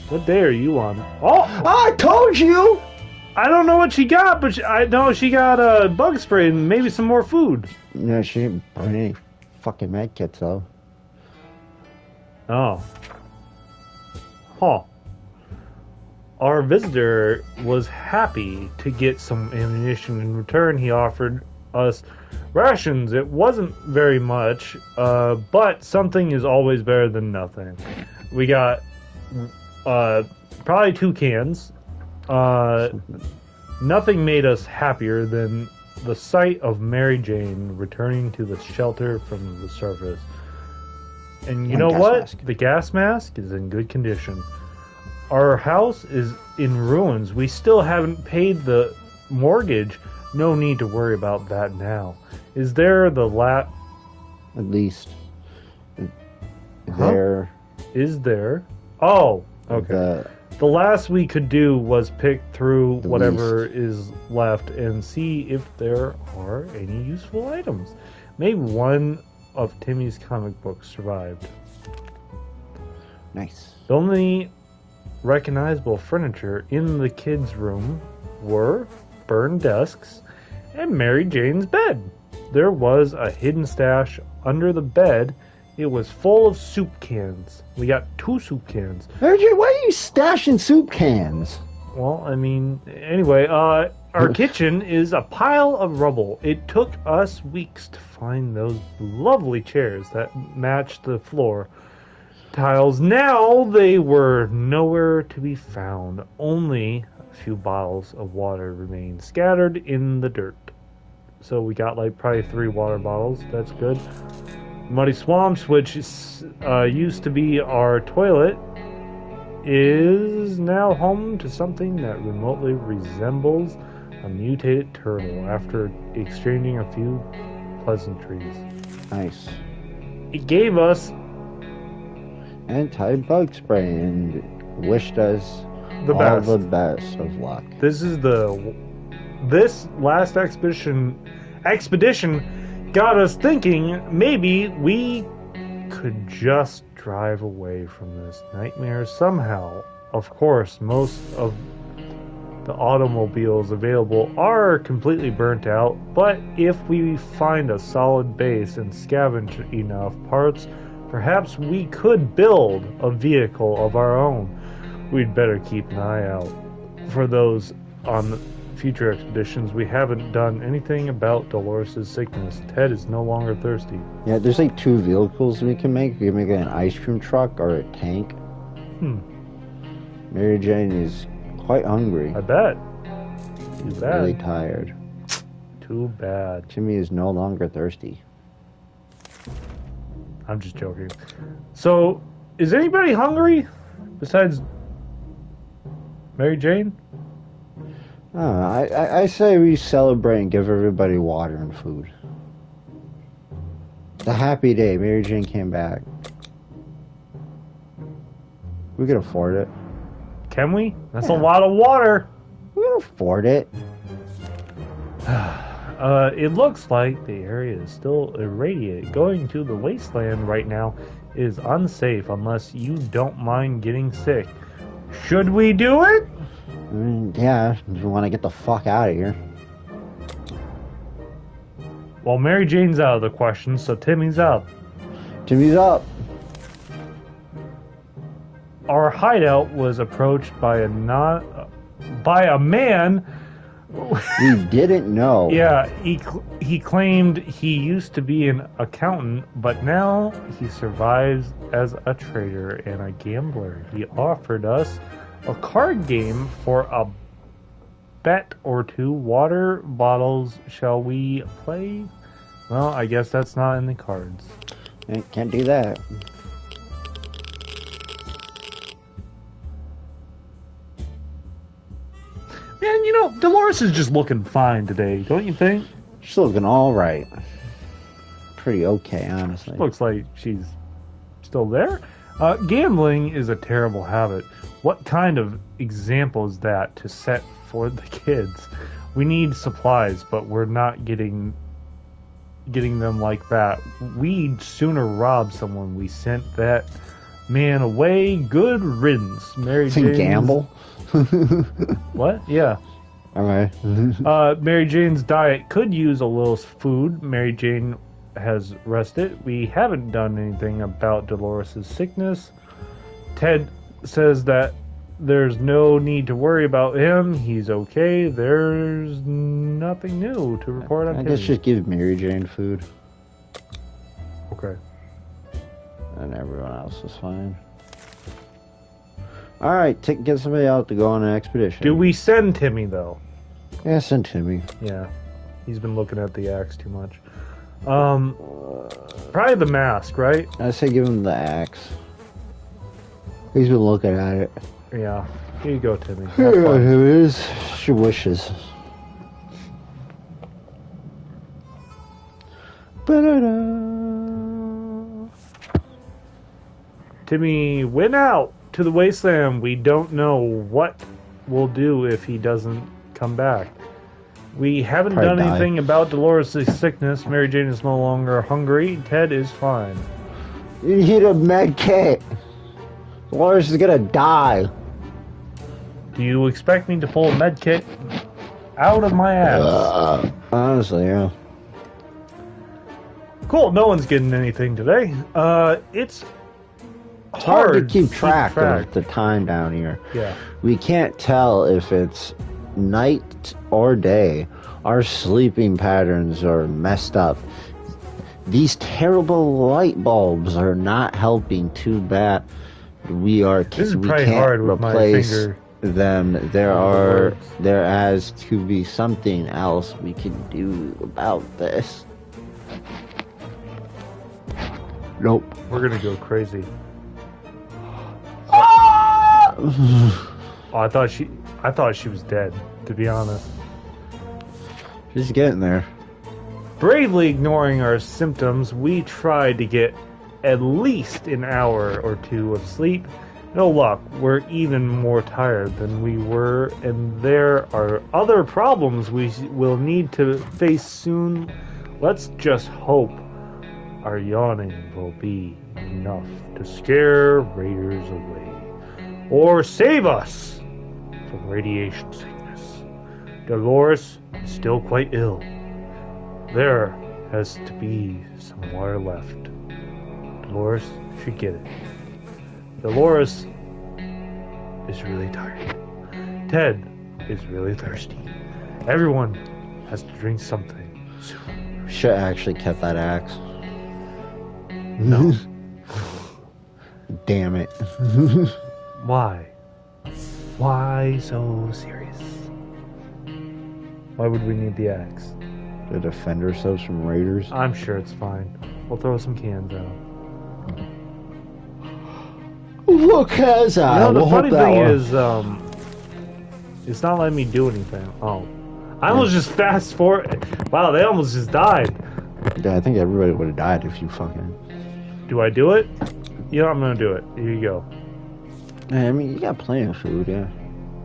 What day are you on? Oh! I told you! I don't know what she got, but I know she got a bug spray and maybe some more food. No, she didn't burn any fucking med kits, though. Oh. Huh. Our visitor was happy to get some ammunition. In return, he offered us rations. It wasn't very much, but something is always better than nothing. We got probably 2 cans. Nothing made us happier than the sight of Mary Jane returning to the shelter from the surface. And you know what? Mask. The gas mask is in good condition. Our house is in ruins. We still haven't paid the mortgage. No need to worry about that now. Is there the At least. There. Is there? Oh, okay. The last we could do was pick through whatever is left and see if there are any useful items. Maybe one of Timmy's comic books survived. Nice. The only recognizable furniture in the kids' room were burned desks and Mary Jane's bed. There was a hidden stash under the bed. It was full of soup cans. We got 2 soup cans. Mary Jane, why are you stashing soup cans? Well, I mean, anyway, our kitchen is a pile of rubble. It took us weeks to find those lovely chairs that matched the floor tiles. Now they were nowhere to be found. Only a few bottles of water remained scattered in the dirt. So we got like probably 3 water bottles. That's good. Muddy Swamps, which used to be our toilet, is now home to something that remotely resembles a mutated turtle after exchanging a few pleasantries. Nice. It gave us anti-bug spray and wished us the best. the best of luck. This last expedition got us thinking maybe we could just drive away from this nightmare somehow. Of course, most of the automobiles available are completely burnt out, but if we find a solid base and scavenge enough parts, perhaps we could build a vehicle of our own. We'd better keep an eye out for those on future expeditions. We haven't done anything about Dolores' sickness. Ted is no longer thirsty. Yeah, there's like 2 vehicles we can make. We can make an ice cream truck or a tank. Mary Jane is quite hungry. I bet. Too bad. Really tired. Too bad. Timmy is no longer thirsty. I'm just joking. So, is anybody hungry besides Mary Jane? I say we celebrate and give everybody water and food. It's a happy day. Mary Jane came back. We can afford it. Can we? That's a lot of water. We can afford it. It looks like the area is still irradiated. Going to the wasteland right now is unsafe unless you don't mind getting sick. Should we do it? Yeah, if you want to get the fuck out of here. Well, Mary Jane's out of the question, so Timmy's up. Timmy's up. Our hideout was approached by a man. We didn't know. Yeah, he claimed he used to be an accountant, but now he survives as a trader and a gambler. He offered us a card game for a bet or 2. Water bottles. Shall we play? Well, I guess that's not in the cards. Can't do that. Man, you know, Dolores is just looking fine today, don't you think? She's looking alright. Pretty okay, honestly. Looks like she's still there. Gambling is a terrible habit. What kind of example is that to set for the kids? We need supplies, but we're not getting them like that. We'd sooner rob someone. We sent that Man away, good riddance. Mary It's a Jane's... gamble. What? Yeah. Okay. Mary Jane's diet could use a little food. Mary Jane has rested. We haven't done anything about Dolores' sickness. Ted says that there's no need to worry about him. He's okay. There's nothing new to report on I him. guess just give Mary Jane food. Okay. And everyone else is fine. Alright, get somebody out to go on an expedition. Do we send Timmy, though? Yeah, send Timmy. Yeah. He's been looking at the axe too much. Probably the mask, right? I say give him the axe. He's been looking at it. Yeah. Here you go, Timmy. Have Here fun. it is. She wishes. Ba-da-da. Timmy went out to the wasteland. We don't know what we'll do if he doesn't come back. We haven't Probably done die. anything about Dolores' sickness. Mary Jane is no longer hungry. Ted is fine. You need a med kit. Dolores is gonna die. Do you expect me to pull a med kit out of my ass? Honestly, yeah. Cool, no one's getting anything today. It's Hard to keep track track. of the time down here. Yeah. We can't tell if it's night or day. Our sleeping patterns are messed up. These terrible light bulbs are not helping too bad. We This is we probably can't hard with my replace finger. them. There has to be something else we can do about this. Nope. We're gonna go crazy. Ah! Oh, I thought she was dead, to be honest. She's getting there. Bravely ignoring our symptoms, we tried to get at least an hour or two of sleep. No luck. We're even more tired than we were, and there are other problems we will need to face soon. Let's just hope our yawning will be enough to scare raiders away, or save us from radiation sickness. Dolores is still quite ill. There has to be some water left. Dolores should get it. Dolores is really tired. Ted is really thirsty. Everyone has to drink something soon. Should have actually kept that axe. No. Damn it. Why? Why so serious? Why would we need the axe? To defend ourselves from raiders. I'm sure it's fine. We'll throw some cans out. Look, as I You know, the will funny hope that thing one- is, it's not letting me do anything. Oh. I almost just fast forward. Wow, they almost just died. Yeah, I think everybody would have died if you fucking. Do I do it? You know, I'm gonna do it. Here you go. I mean, you got plenty of food, yeah.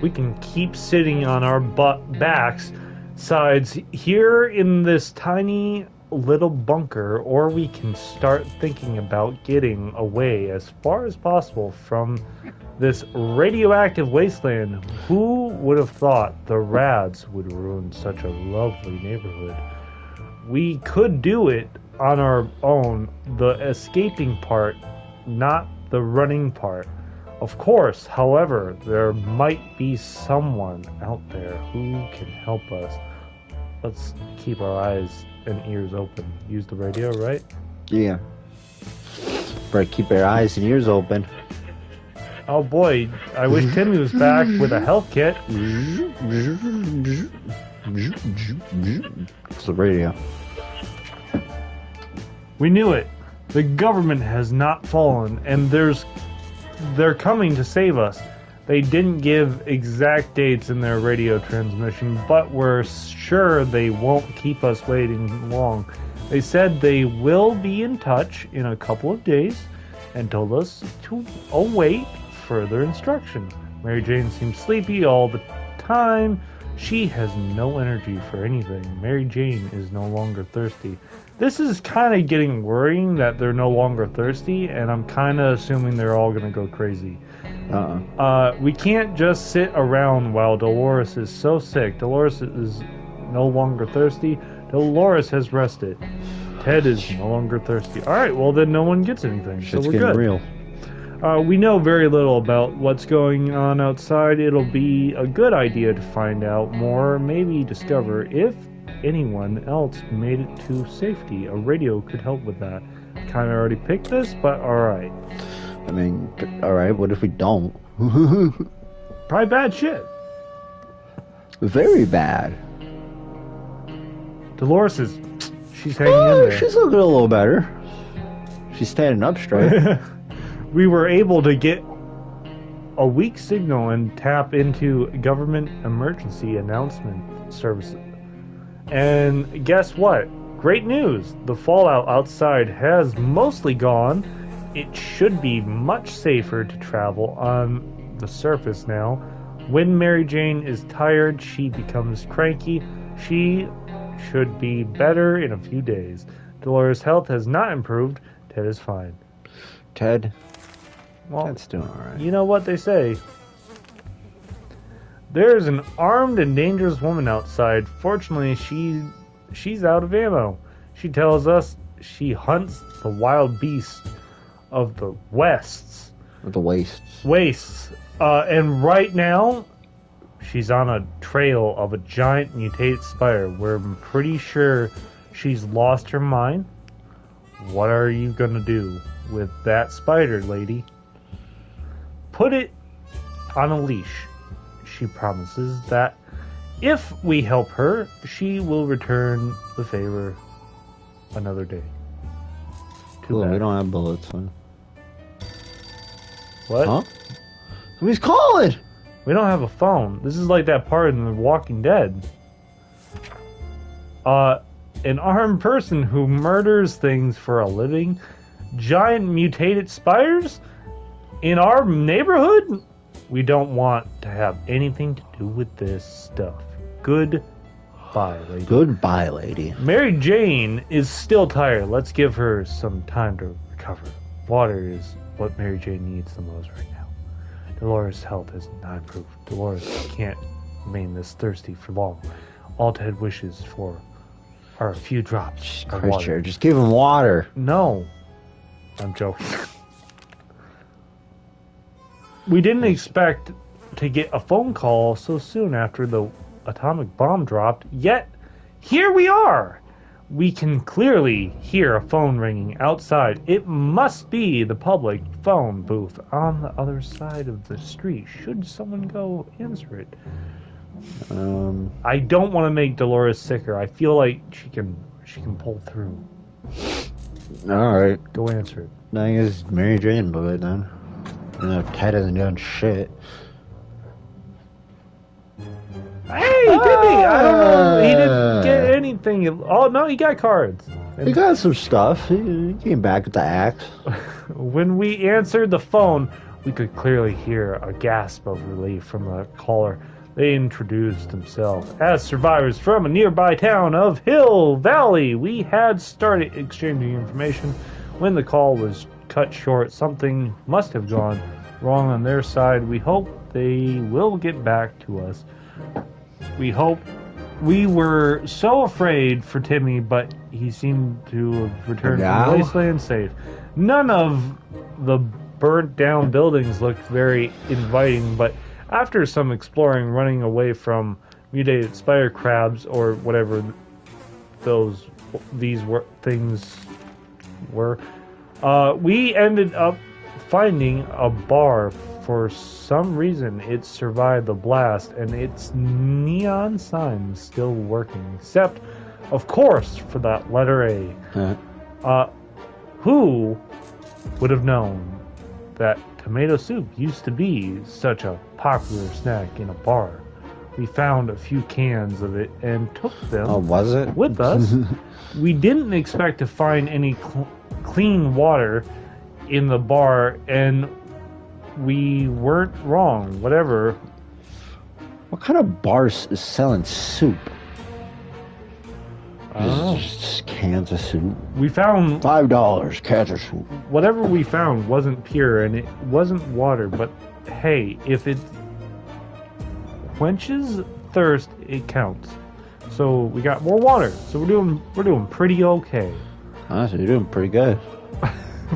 We can keep sitting on our backs, sides here in this tiny little bunker, or we can start thinking about getting away as far as possible from this radioactive wasteland. Who would have thought the rads would ruin such a lovely neighborhood? We could do it on our own, the escaping part, not the running part. Of course, however, there might be someone out there who can help us. Let's keep our eyes and ears open. Use the radio, right? Yeah. But keep your eyes and ears open. Oh boy, I wish Timmy was back with a health kit. It's the radio. We knew it. The government has not fallen, and they're coming to save us. They didn't give exact dates in their radio transmission, but we're sure they won't keep us waiting long. They said they will be in touch in a couple of days and told us to await further instruction. Mary Jane seemed sleepy all the time. She has no energy for anything. Mary Jane is no longer thirsty. This is kind of getting worrying that they're no longer thirsty, and I'm kind of assuming they're all going to go crazy. We can't just sit around while Dolores is so sick. Dolores is no longer thirsty. Dolores has rested. Ted is no longer thirsty. Alright, well then no one gets anything, Shit's so we're getting good. real. We know very little about what's going on outside. It'll be a good idea to find out more, maybe discover if anyone else made it to safety. A radio could help with that. Kind of already picked this, but alright. I mean, alright, what if we don't? Probably bad shit. Very bad. Dolores is... She's hanging in there. She's looking a little better. She's standing up straight. We were able to get a weak signal and tap into government emergency announcement services. And guess what? Great news! The fallout outside has mostly gone. It should be much safer to travel on the surface now. When Mary Jane is tired, she becomes cranky. She should be better in a few days. Dolores' health has not improved. Ted is fine. Ted? Well, Ted's doing alright. you know what they say. There's an armed and dangerous woman outside. Fortunately, she's out of ammo. She tells us she hunts the wild beasts of the wastes. With the wastes. And right now, she's on a trail of a giant mutated spider. We're pretty sure she's lost her mind. What are you gonna do with that spider, lady? Put it on a leash. She promises that if we help her, she will return the favor another day. Cool, we don't have bullets, huh? What? Huh? Somebody's calling! We don't have a phone. This is like that part in The Walking Dead. An armed person who murders things for a living? Giant mutated spiders? In our neighborhood? We don't want to have anything to do with this stuff. Goodbye, lady. Goodbye, lady. Mary Jane is still tired. Let's give her some time to recover. Water is what Mary Jane needs the most right now. Dolores' health has not improved. Dolores can't remain this thirsty for long. All Ted wishes for are a few drops of water. Christian, just give him water. No. I'm joking. We didn't expect to get a phone call so soon after the atomic bomb dropped, yet here we are! We can clearly hear a phone ringing outside. It must be the public phone booth on the other side of the street. Should someone go answer it? I don't want to make Dolores sicker. I feel like she can pull through. Alright. Go answer it. I guess Mary Jane blew it then. You know, Ted hasn't done shit. Hey, did he? I don't know. He didn't get anything. Oh, no, he got cards. He got some stuff. He came back with the axe. When we answered the phone, we could clearly hear a gasp of relief from the caller. They introduced themselves as survivors from a nearby town of Hill Valley. We had started exchanging information when the call was cut short. Something must have gone wrong on their side. We hope they will get back to us. We hope. We were so afraid for Timmy, but he seemed to have returned from the wasteland safe. None of the burnt down buildings looked very inviting, but after some exploring, running away from mutated spider crabs or whatever these things were, we ended up finding a bar. For some reason, it survived the blast, and its neon sign is still working, except, of course, for that letter A. Who would have known that tomato soup used to be such a popular snack in a bar? We found a few cans of it and took them was it? with us. We didn't expect to find any clean water in the bar, and we weren't wrong. Whatever. What kind of bar is selling soup? I don't know. Just cans of soup. We found $5 cans of soup. whatever we found wasn't pure, and it wasn't water. But hey, if it quenches thirst, it counts. So we got more water. So we're doing pretty okay. Honestly, you're doing pretty good.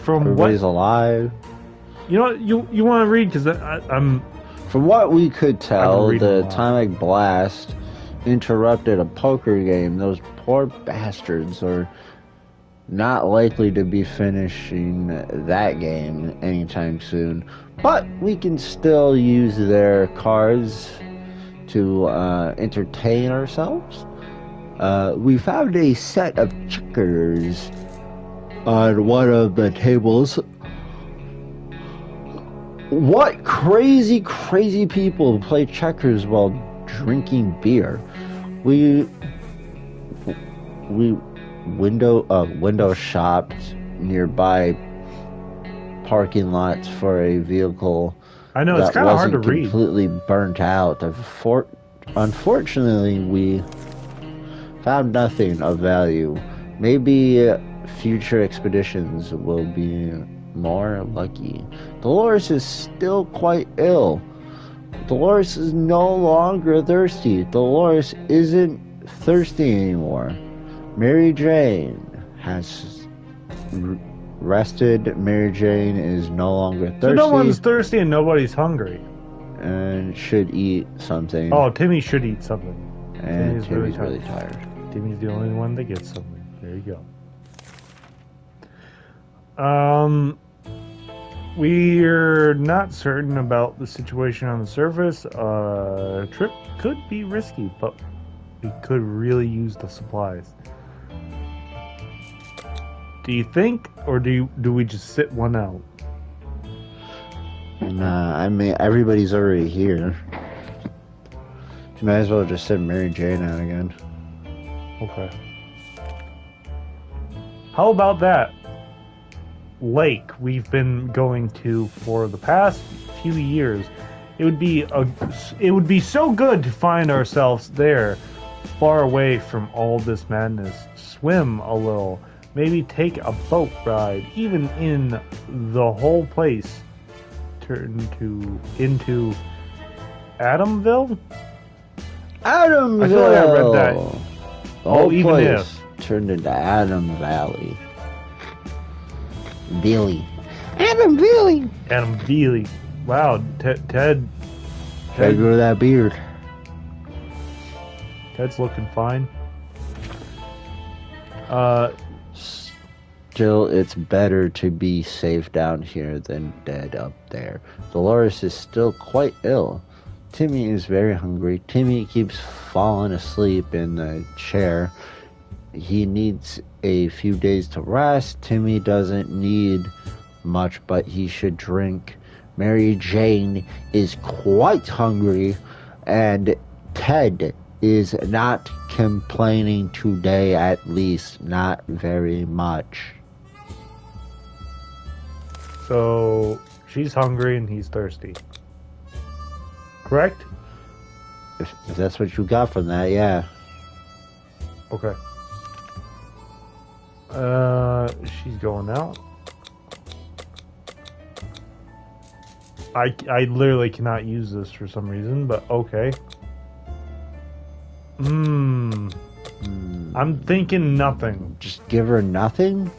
From Everybody's what alive. you know, you want to read because I'm. From what we could tell, reading a the lot. atomic blast interrupted a poker game. Those poor bastards are not likely to be finishing that game anytime soon. But we can still use their cards to entertain ourselves. We found a set of checkers on one of the tables. What crazy people play checkers while drinking beer? We window shopped nearby parking lots for a vehicle. I know it's that kind of hard to wasn't read. completely burnt out. Unfortunately, we found nothing of value. Maybe future expeditions will be more lucky. Dolores is still quite ill. Dolores is no longer thirsty. Dolores isn't thirsty anymore. Mary Jane has rested. Mary Jane is no longer thirsty. So no one's thirsty and nobody's hungry. And should eat something. Oh, Timmy should eat something. and Timmy's Timmy's really tired. Timmy's the only one that gets something. There you go. We're not certain about the situation on the surface. Trip could be risky, but we could really use the supplies. Do you think, or do we just sit one out? Nah, I mean, everybody's already here. You might as well just send Mary Jane out again. Okay. How about that lake we've been going to for the past few years? It would be so good to find ourselves there, far away from all this madness. Swim a little, maybe take a boat ride, even in the whole place. Into Adamville? Adamville! I feel like I read that. The whole even place turned into Adam Valley. Billy. Adam Billy! Adam Bealey. Wow, Ted. Gotta grow that beard. Ted's looking fine. Still, it's better to be safe down here than dead up there. Dolores is still quite ill. Timmy is very hungry. Timmy keeps falling asleep in the chair. He needs a few days to rest. Timmy doesn't need much, but he should drink. Mary Jane is quite hungry, and Ted is not complaining today, at least not very much. So she's hungry and he's thirsty. Correct? If that's what you got from that, yeah. Okay. She's going out. I literally cannot use this for some reason, but okay. I'm thinking nothing. Just give her nothing?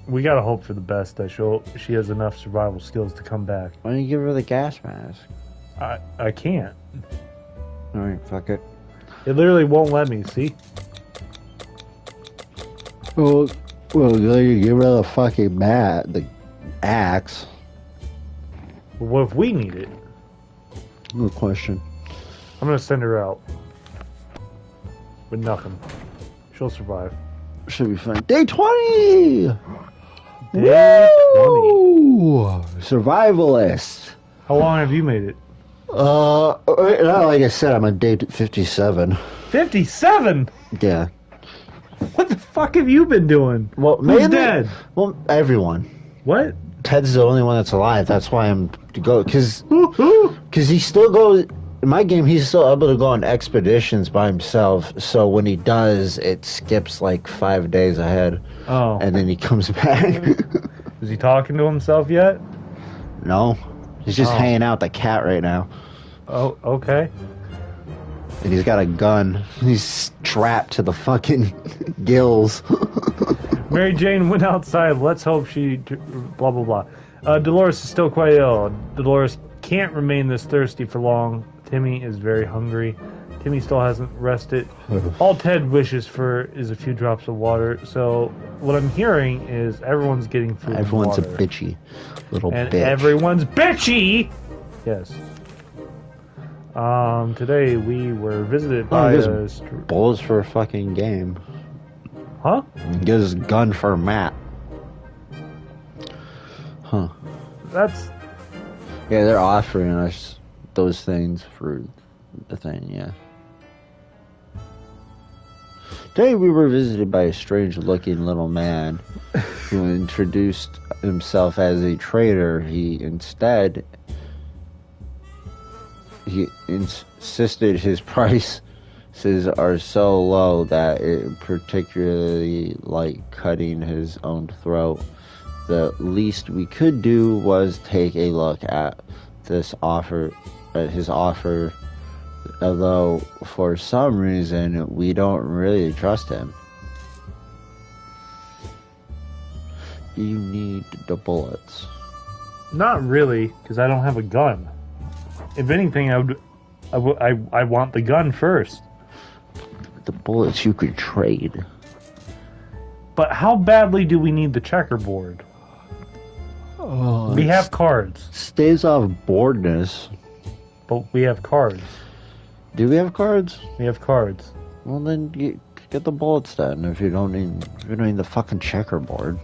We gotta hope for the best that she has enough survival skills to come back. Why don't you give her the gas mask? I can't. Alright, fuck it. It literally won't let me, see? Well, you give her the fucking the axe. But what if we need it? Good question. I'm gonna send her out. With nothing. She'll survive. Should be fine. Day 20! Day 20. Woo! Survivalist. How long have you made it? Like I said, I'm on day 57. 57? Yeah. What the fuck have you been doing? Well, Who's mainly, dead? Well, everyone. What? Ted's the only one that's alive. That's why I'm to go. Because Who? he still goes. in my game, he's still able to go on expeditions by himself. So when he does, it skips like 5 days ahead. Oh. And then he comes back. Is he talking to himself yet? No. He's just hanging out with the cat right now. Oh, okay. And he's got a gun. He's strapped to the fucking gills. Mary Jane went outside. Let's hope she... Blah, blah, blah. Dolores is still quite ill. Dolores can't remain this thirsty for long. Timmy is very hungry. Timmy still hasn't rested. All Ted wishes for is a few drops of water. So what I'm hearing is everyone's getting food. Everyone's and a water. bitchy little And bitch. everyone's bitchy. Yes. Today we were visited by a... bullets for a fucking game. Huh? Get his gun for Matt. Huh. That's... Yeah, they're offering us those things for the thing, yeah. Today we were visited by a strange-looking little man who introduced himself as a trader. He insisted his prices are so low that it particularly like cutting his own throat. The least we could do was take a look at his offer, although for some reason we don't really trust him. You need the bullets. Not really, because I don't have a gun. If anything, I want the gun first. The bullets you could trade. But how badly do we need the checkerboard? Oh, We have cards, staves off boredness. but we have cards. Do we have cards? We have cards. Well, then get the bullets then. If you don't need the fucking checkerboard.